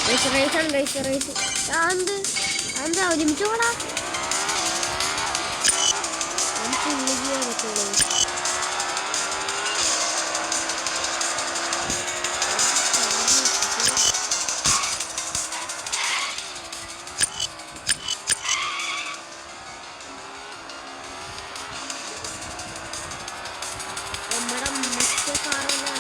റേസാണ് raise എന്താ ഒരുമിച്ച് പോടാ നമുക്ക് ഉള്ളിൽ പറ്റുള്ളൂ. നമ്മുടെ മറ്റേ കാറെല്ലാം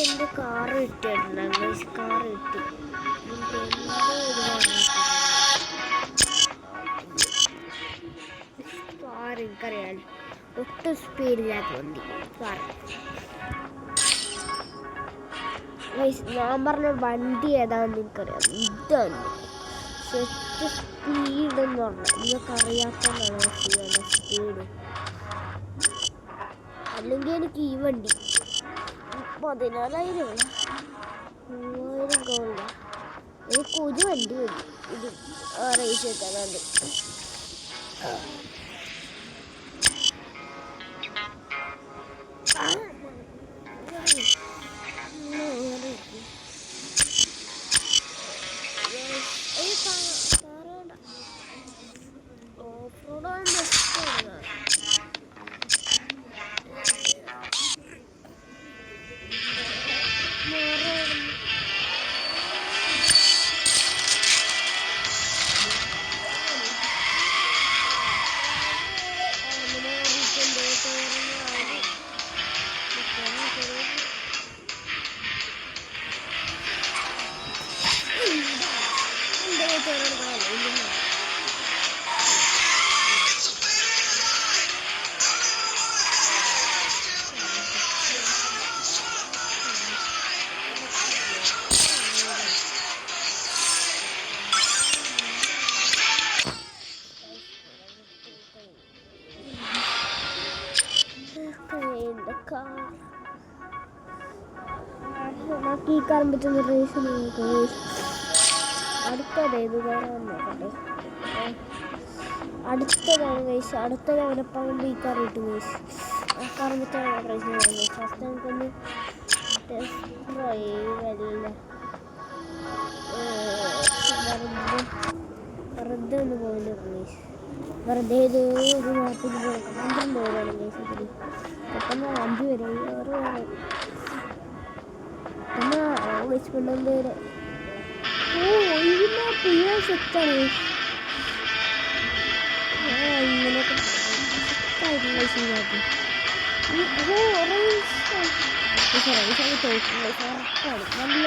എന്റെ കാറ് കിട്ടിയിട്ടുണ്ടായിരുന്നു. കാറ് കിട്ടി. എനിക്കറിയാം ഒട്ടും സ്പീഡില്ലാത്ത വണ്ടി ഞാൻ പറഞ്ഞ വണ്ടി ഏതാണെന്ന് എനിക്കറിയാം. ഇതാണ് സെറ്റ് സ്പീഡ് എന്ന് പറഞ്ഞാൽ നിങ്ങൾക്ക് അറിയാത്തതാണ് സ്പീഡ്. അല്ലെങ്കിൽ എനിക്ക് ഈ വണ്ടി 14,000 ഗോൾഡ് എനിക്ക് ഒരു വണ്ടി മതി ഇത് റേസ് വെക്കാനാണ്. ഓഫ് റോഡാണ് ബെസ്റ്റ്. നമുക്ക് ഈ കാരം പറ്റുന്ന റേസ് അടുത്തത് ഏത് കാറാന്ന് നോക്കട്ടെ. അടുത്തതാണ് ഗൈസ്. അടുത്തത് അവരപ്പം കൊണ്ട് ഈ കാർ കിട്ടും ഗൈസ്. ആ കാരം പറ്റുന്ന റേസ് ഗൈസ്. ഫസ്റ്റ് നമുക്കൊന്ന് ടെസ്റ്റ് ഡ്രൈവ് അല്ല വെറുതെ ഒന്ന് പോയില്ല ഗൈസ്. വെറുതെ ഒരു മാപ്പിൽ പോയി 12 പേരാണ് ഗൈസ്. ഇതിൽ പെട്ടെന്ന് 5 പേര് 6 പേര് എന്നാ ഗൈസ് 12 പേര്. ഓ ഈ മാപ്പ് ഈ സെറ്റാണ് ഇങ്ങനെയൊക്കെ സെറ്റായിരുന്നു ഗൈസ്. ഈ മാപ്പ് റൈസാണ് തോക്കുന്നത് ഉറപ്പാണ്. നല്ല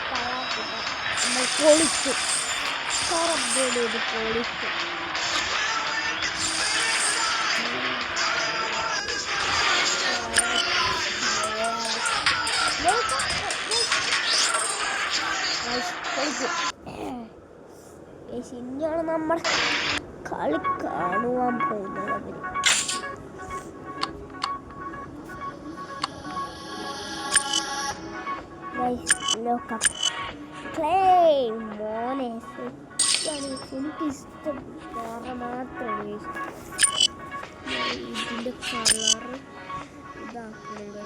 പാടാണ്. നമ്മൾ പൊളിച്ചു ഇത് പൊളിച്ചു. ഇനിയാണ് നമ്മൾ കളി കാണുവാൻ പോകുന്നത്. മോനെ എനിക്കിഷ്ടം മാത്രമാണ് ഇതിൻ്റെ കളറ് ഇതാക്കുന്നത്.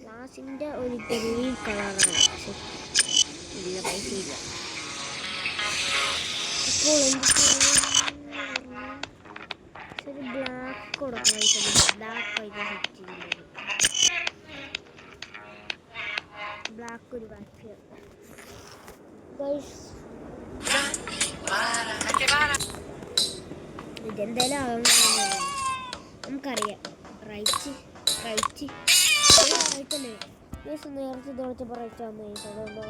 ഗ്ലാസിൻ്റെ ഒരു ഗ്രീൻ കളറാണ്. ഇല്ല പൈസ ഇല്ല. അപ്പോൾ ഒരു ബ്ലാക്ക് കൊടുക്കണം. ബ്ലാക്ക് പൈസ സെറ്റ് ചെയ്യുന്നത് ബ്ലാക്ക് ഒരു ബാക്ക് ഇതെന്തായാലും നമുക്കറിയാം. റൈറ്റ് റൈറ്റല്ലേ നേരത്തെ തോളിച്ചപ്പോൾ റൈറ്റ് ആവുന്ന അതുകൊണ്ട്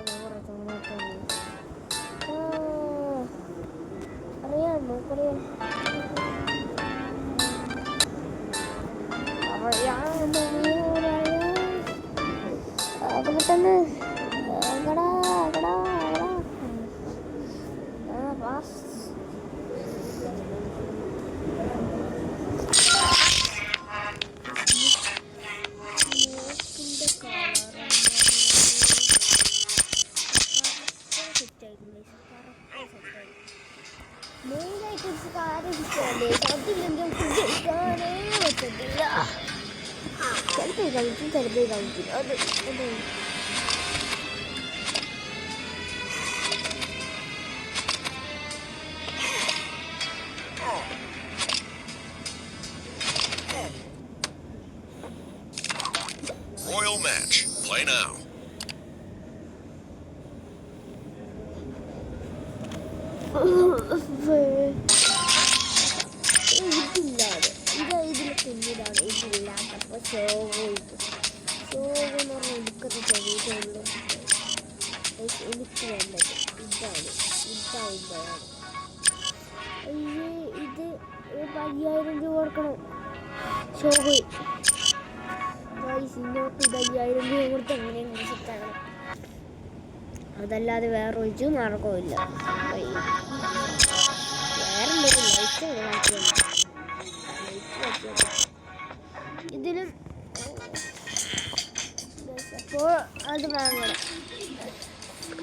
അറിയാം നമുക്കറിയാം. പെട്ടെന്ന് മെയിൻ ഐറ്റംസ് കാര്യം ഇഷ്ടമല്ലേ, അതില്ലെങ്കിൽ ഫുഡ് കഴിക്കാനേ പറ്റത്തില്ല. ചിലപ്പോൾ കഴിക്കും ചിലപ്പോൾ കഴിക്കില്ല. അത് Royal match. Play now. ഇതില്ലാതെ ഇതിൽ കുഞ്ഞിലാണ്. ഇതില്ലാത്തപ്പോൾ ഷോവെന്ന് പറഞ്ഞാൽ എടുക്കത്തെ ചെറിയിട്ടുള്ളൂ. എനിക്ക് വേണ്ടത് ഇതാണ്. അയ്യേ, ഇത് 5000 രൂപ കൊടുക്കണം. ഷോവ് ഇങ്ങോട്ട് ഇത് 5000 രൂപ കൊടുത്ത് എങ്ങനെയാണ് സെറ്റാകണം. അതല്ലാതെ വേറെ ഒരു മാർഗവുമില്ല. വേറെ ഇതിലും അപ്പോൾ അത് വാങ്ങണം.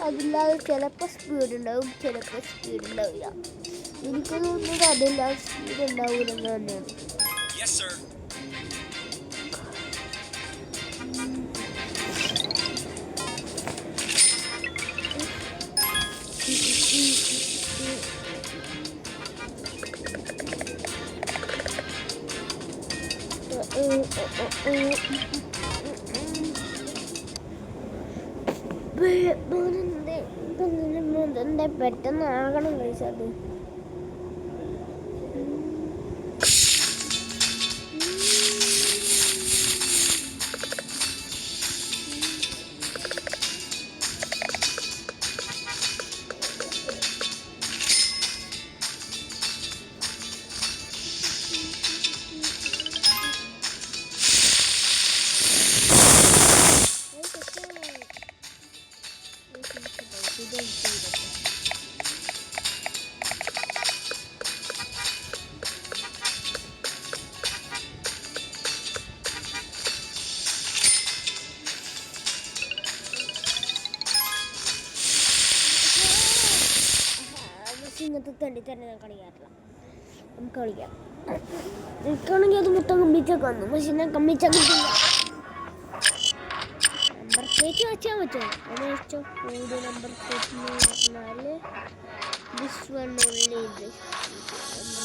അതില്ലാതെ ചിലപ്പോൾ സ്പീഡ് ഉണ്ടാവും, ചിലപ്പോൾ സ്പീഡ് ഉണ്ടാവില്ല. എനിക്ക് തോന്നുന്നത് അതില്ലാതെ സ്പീഡ് ഉണ്ടാവില്ലെന്ന് തന്നെയാണ്. എന്താ പെട്ടെന്ന് ആകണം കഴിച്ചത്. ഇങ്ങനത്തെ തണ്ടി തന്നെ ഞാൻ കളിക്കാറില്ല. നമുക്ക് കളിക്കാം. എനിക്കാണെങ്കിൽ അത് മൊത്തം കമ്പിച്ചൊക്കെ വന്നു, പക്ഷെ ഞാൻ കമ്പിച്ചൊക്കെ നമ്പർ പ്ലേറ്റ് വെച്ചാൽ പറ്റുമോ? അത് വെച്ചോ. കൂടി നമ്പർ പ്ലേറ്റ് എന്ന് പറഞ്ഞാൽ this one only this number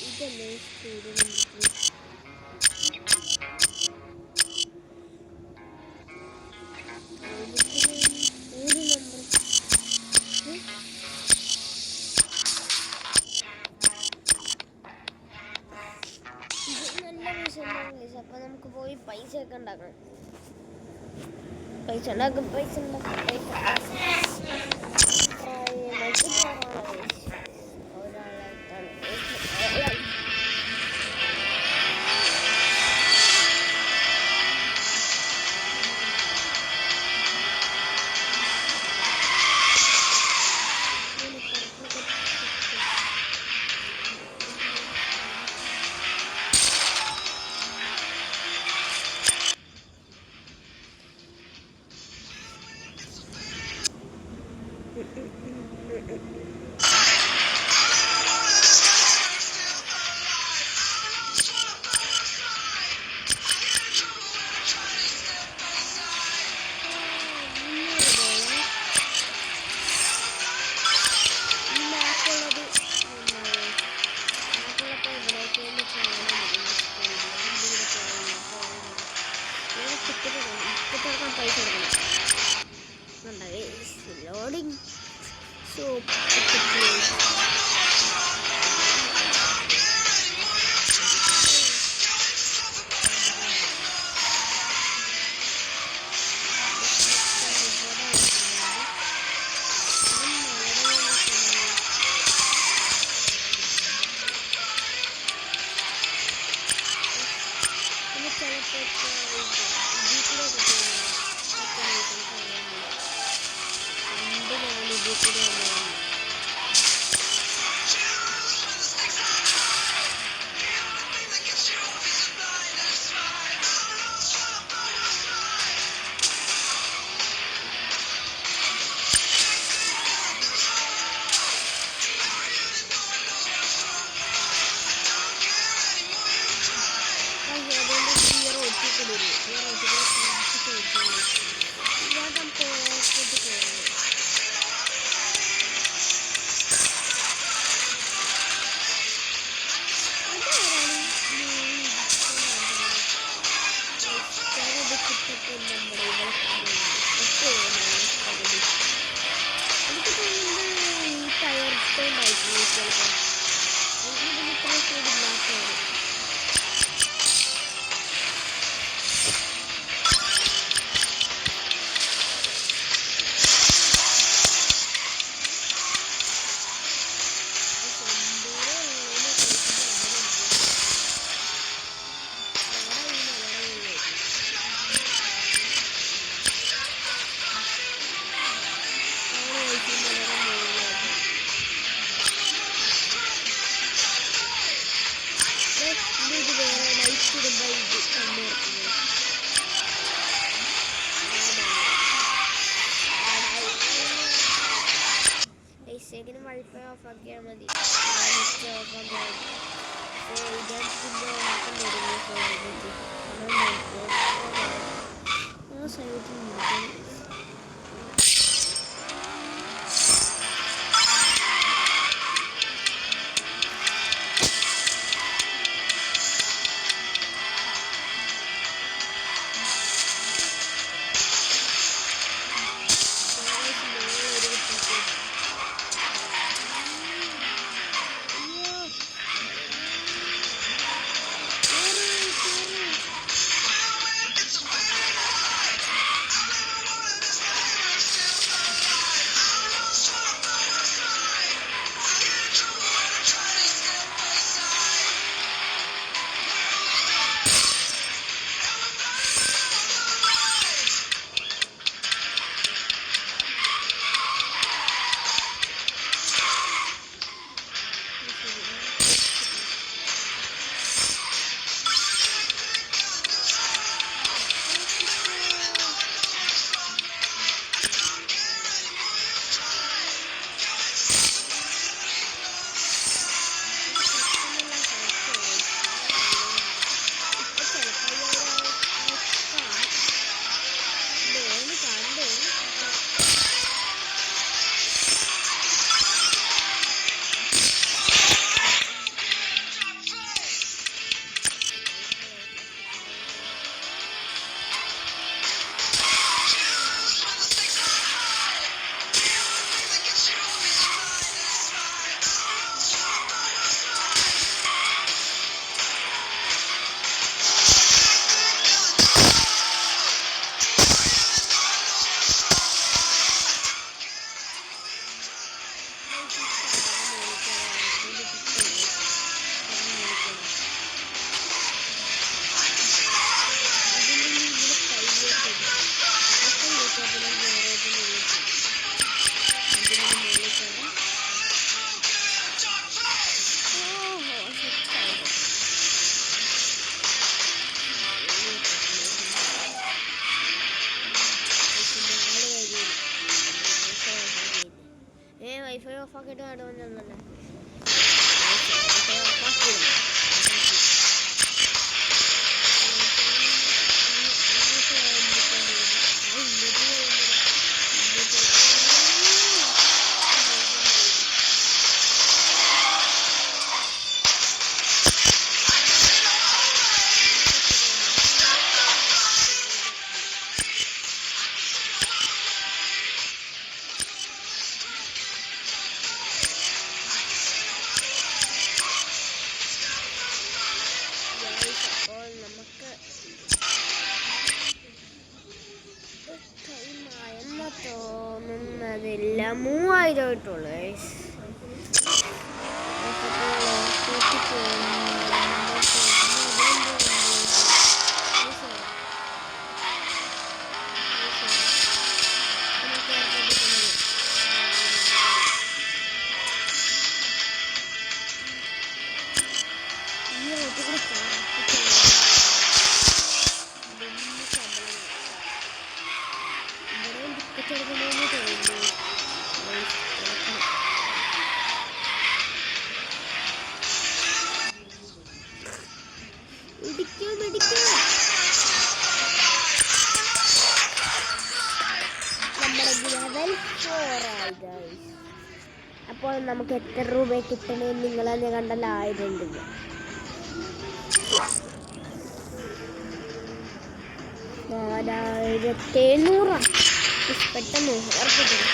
ഇതല്ലേ കൂടി നമ്പർ പ്ലേറ്റ്. അപ്പോൾ നമുക്ക് പോയി പൈസ ഒക്കെ ഉണ്ടാക്കണം. പൈസ ഉണ്ടാക്കും. Loading. So ശരിക്കും വൈഫൈ ഓഫ് ആക്കിയാൽ മതി. നെറ്റ് ഓഫ് ആക്കിയാൽ മതി. ഇതാണ് പിന്നെ ഓണാക്കാൻ തുടങ്ങി സൈഡിൽ വൈഫൈ ഓഫ് ആക്കിയിട്ട് കാണുമെന്നുള്ളല്ലേ. Wifi off ആക്കിയില്ല. തോന്നുന്നതില്ല 3000 ആയിട്ടുള്ളൂ. അപ്പോൾ നമുക്ക് എത്ര രൂപ കിട്ടണമെന്ന് നിങ്ങളെ കണ്ടല്ലോ. 1000 രൂപ. പെട്ടെന്ന് ഉറപ്പിക്കുന്നു.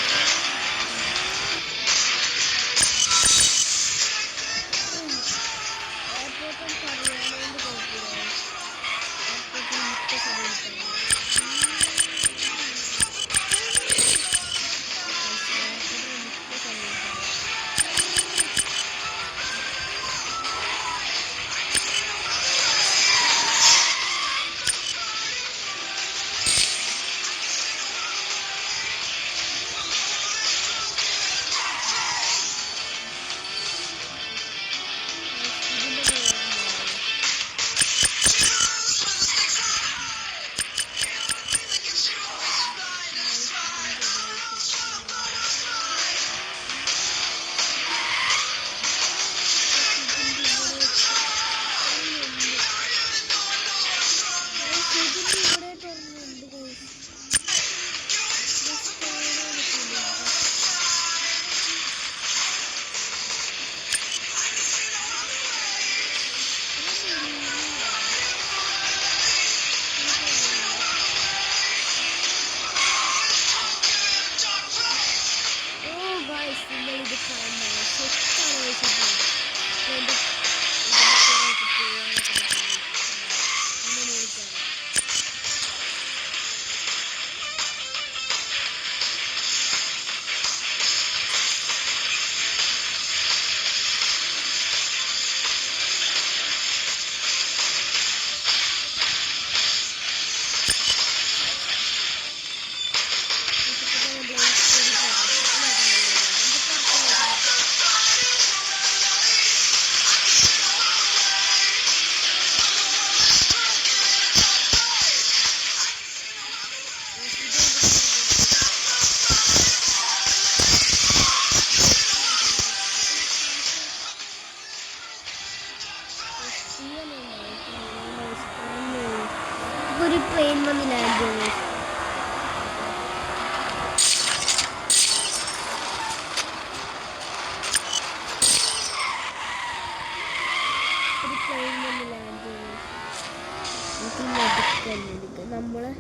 ഇത് കാണണം സെറ്റാണ് വെച്ചിട്ട് ഒരു ട്രെയിൻ വന്ന് ലാൻഡ് ചെയ്യുന്നു. ഒരു ട്രെയിൻ വന്ന് ലാൻഡ് ചെയ്യുന്നു. നമ്മുടെ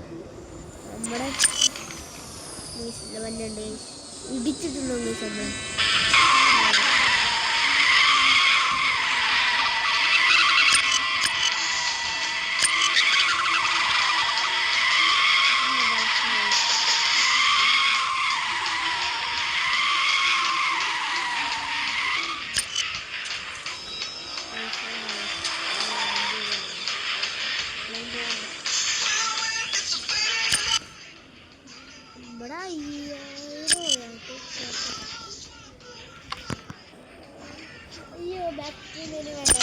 വന്നുണ്ട് ഇടിച്ചിട്ടുണ്ടോ സംഭവം. അയ്യോ ബാക്ടീരിയ വേണ്ട.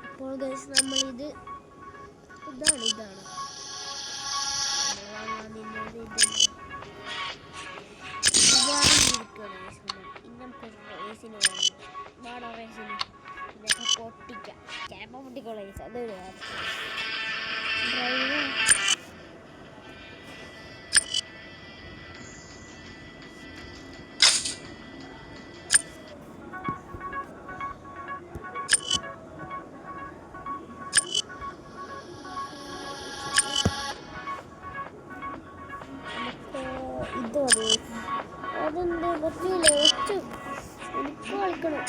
അപ്പോൾ ഗൈസ് നമ്മളിത് ഇതാണ് പൊട്ടിക്കാം ചിലപ്പോൾ പൊട്ടിക്കോളെ അത് ഡ്രൈവർ ഇത് മതി. അതെന്ത് പറ്റൂല ഒറ്റ എനിക്ക് കളിക്കണം.